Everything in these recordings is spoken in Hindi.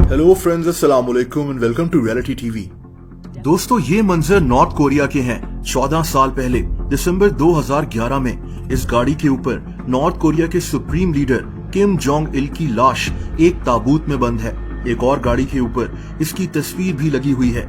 हेलो फ्रेंड्स, अस्सलाम वालेकुम and welcome to reality TV. दोस्तों, ये मंजर नॉर्थ कोरिया के हैं। 14 साल पहले दिसंबर 2011 में इस गाड़ी के ऊपर नॉर्थ कोरिया के supreme leader Kim Jong Il की लाश एक ताबूत में बंद है। एक और गाड़ी के ऊपर इसकी तस्वीर भी लगी हुई है।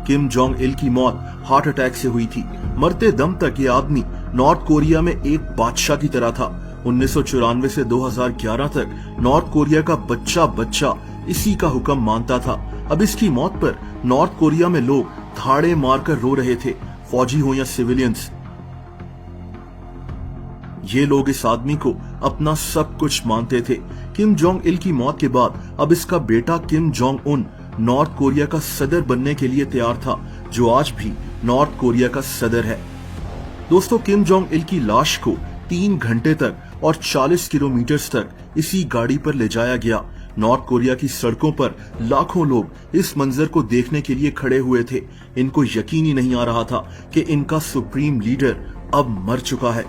किम जोंग इल की मौत हार्ट अटैक से हुई थी। मरते दम तक ये आदमी नॉर्थ कोरिया में एक बादशाह की तरह था। 1994 से 2011 तक नॉर्थ कोरिया का बच्चा बच्चा इसी का हुक्म मानता था। अब इसकी मौत पर नॉर्थ कोरिया में लोग धाड़े मारकर रो रहे थे, फौजी हो या सिविलियंस। ये लोग इस आदमी को अपना सब कुछ मानते थे। किम जोंग इल की मौत के बाद अब इसका बेटा Kim Jong Un north Korea का सदर बनने के लिए तैयार था, जो आज भी नॉर्थ कोरिया का सदर है। दोस्तों, किम जोंग इल की लाश को 3 घंटे तक और 40 किलोमीटर तक इसी गाड़ी पर ले जाया गया। नॉर्थ कोरिया की सड़कों पर लाखों लोग इस मंजर को देखने के लिए खड़े हुए थे। इनको यकीन ही नहीं आ रहा था कि इनका सुप्रीम लीडर अब मर चुका है।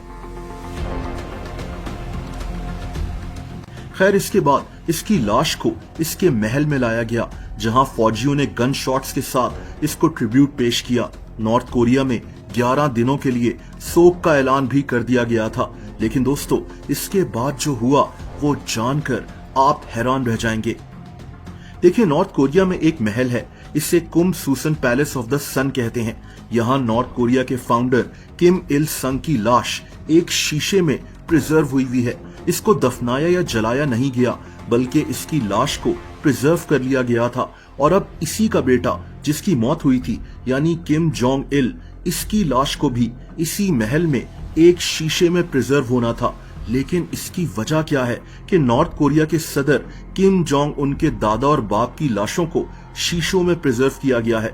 खैर, इसके बाद इसकी लाश को इसके महल में लाया गया, जहां फौजियों ने गन शॉट्स के साथ इसको ट्रिब्यूट पेश किया। नॉर्थ कोरिया में 11 दिनों के लिए शोक का ऐलान भी कर दिया गया था। लेकिन दोस्तों, इसके बाद जो हुआ वो जानकर आप हैरान रह जाएंगे। देखिए, नॉर्थ कोरिया में एक महल है। इसे कुम सुसन पैलेस ऑफ द सन कहते हैं। यहाँ नॉर्थ कोरिया के फाउंडर किम इल संग की लाश एक शीशे में प्रिजर्व हुई है। इसको दफनाया या जलाया नहीं गया, बल्कि इसकी लाश को प्रिजर्व कर लिया गया था। और अब इसी का बेटा, जिसकी मौत हुई थी, यानी किम जोंग इल, इसकी लाश को भी इसी महल में एक शीशे में प्रिजर्व होना था। लेकिन इसकी वजह क्या है कि नॉर्थ कोरिया के सदर किम जोंग उनके दादा और बाप की लाशों को शीशों में प्रिजर्व किया गया है?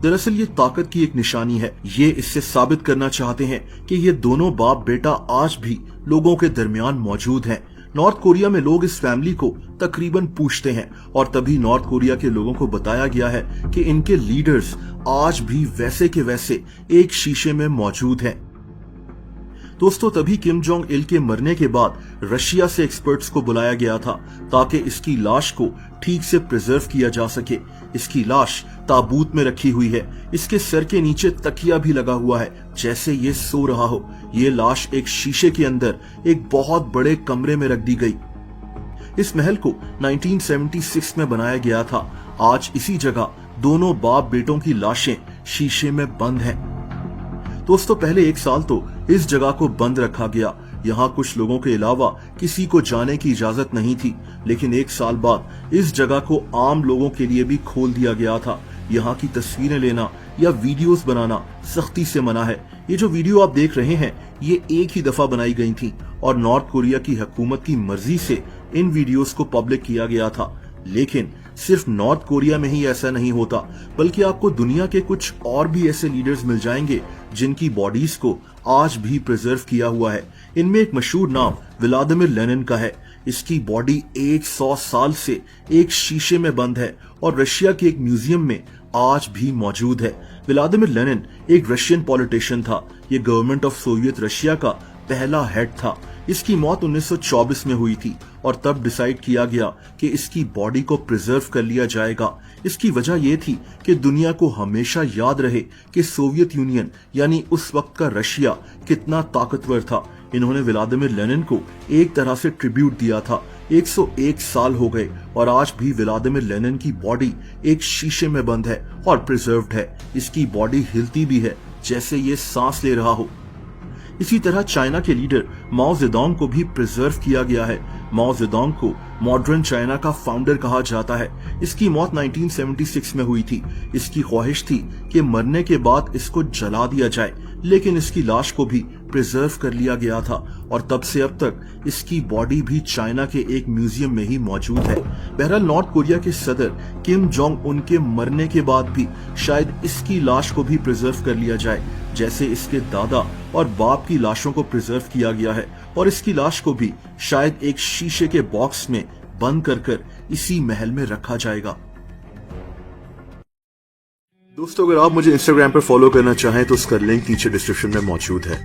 दरअसल ये ताकत की एक निशानी है। ये इससे साबित करना चाहते हैं कि ये दोनों बाप बेटा आज भी लोगों के दरमियान मौजूद हैं। नॉर्थ कोरिया में लोग इस फैमिली को तकरीबन पूछते हैं, और तभी नॉर्थ कोरिया के लोगों को बताया गया है कि इनके लीडर्स आज भी वैसे के वैसे एक शीशे में मौजूद हैं। दोस्तों, तभी किम जोंग इल के मरने के बाद रशिया से एक्सपर्ट्स को बुलाया गया था, ताकि इसकी लाश को ठीक से प्रिजर्व किया जा सके। इसकी लाश ताबूत में रखी हुई है। इसके सर के नीचे तकिया भी लगा हुआ है, जैसे ये सो रहा हो। ये लाश एक शीशे के अंदर एक बहुत बड़े कमरे में रख दी गई। इस महल को 1976 में बनाया गया था। आज इसी जगह दोनों बाप बेटों की लाशें शीशे में बंद हैं। दोस्तों, पहले 1 साल तो इस जगह को बंद रखा गया। यहाँ कुछ लोगों के अलावा किसी को जाने की इजाजत नहीं थी। लेकिन 1 साल बाद इस जगह को आम लोगों के लिए भी खोल दिया गया था। यहाँ की तस्वीरें लेना या वीडियोस बनाना सख्ती से मना है। ये जो वीडियो आप देख रहे हैं, ये एक ही दफा बनाई गई थी और नॉर्थ कोरिया की हुकूमत की मर्जी से इन वीडियोस को पब्लिक किया गया था। लेकिन सिर्फ नॉर्थ कोरिया में ही ऐसा नहीं होता, बल्कि आपको दुनिया के कुछ और भी ऐसे लीडर्स मिल जाएंगे जिनकी बॉडीज को आज भी प्रिजर्व किया हुआ है। इनमें एक मशहूर नाम व्लादिमीर लेनिन का है। इसकी बॉडी 100 साल से एक शीशे में बंद है और रशिया के एक म्यूजियम में आज भी मौजूद है। व्लादिमीर लेनिन एक रशियन पॉलिटिशियन था। ये गवर्नमेंट ऑफ सोवियत रशिया का पहला हेड था। इसकी मौत 1924 में हुई थी और तब डिसाइड किया गया कि इसकी बॉडी को प्रिजर्व कर लिया जाएगा। इसकी वजह यह थी कि दुनिया को हमेशा याद रहे कि सोवियत यूनियन यानी उस वक्त का रशिया कितना ताकतवर था। इन्होंने व्लादिमीर लेनिन को एक तरह से ट्रिब्यूट दिया था। 101 साल हो गए और आज भी व्लादिमीर लेनिन की बॉडी एक शीशे में बंद है और प्रिजर्व्ड है। इसकी बॉडी हिलती भी है, जैसे ये सांस ले रहा हो। इसी तरह चाइना के लीडर माओ जेडोंग को भी प्रिजर्व किया गया है। माओ जेडोंग को मॉडर्न चाइना का फाउंडर कहा जाता है। इसकी मौत 1976 में हुई थी। इसकी ख्वाहिश थी कि मरने के बाद इसको जला दिया जाए, लेकिन इसकी लाश को भी प्रिजर्व कर लिया गया था और तब से अब तक इसकी बॉडी भी चाइना के एक म्यूजियम में ही मौजूद है। बहरहाल, नॉर्थ कोरिया के सदर किम जोंग उन के मरने के बाद भी शायद इसकी लाश को भी प्रिजर्व कर लिया जाए, जैसे इसके दादा और बाप की लाशों को प्रिजर्व किया गया है। और इसकी लाश को भी शायद एक शीशे के बॉक्स में बंद कर इसी महल में रखा जाएगा। दोस्तों, अगर आप मुझे इंस्टाग्राम पर फॉलो करना चाहें तो उसका लिंक नीचे डिस्क्रिप्शन में मौजूद है।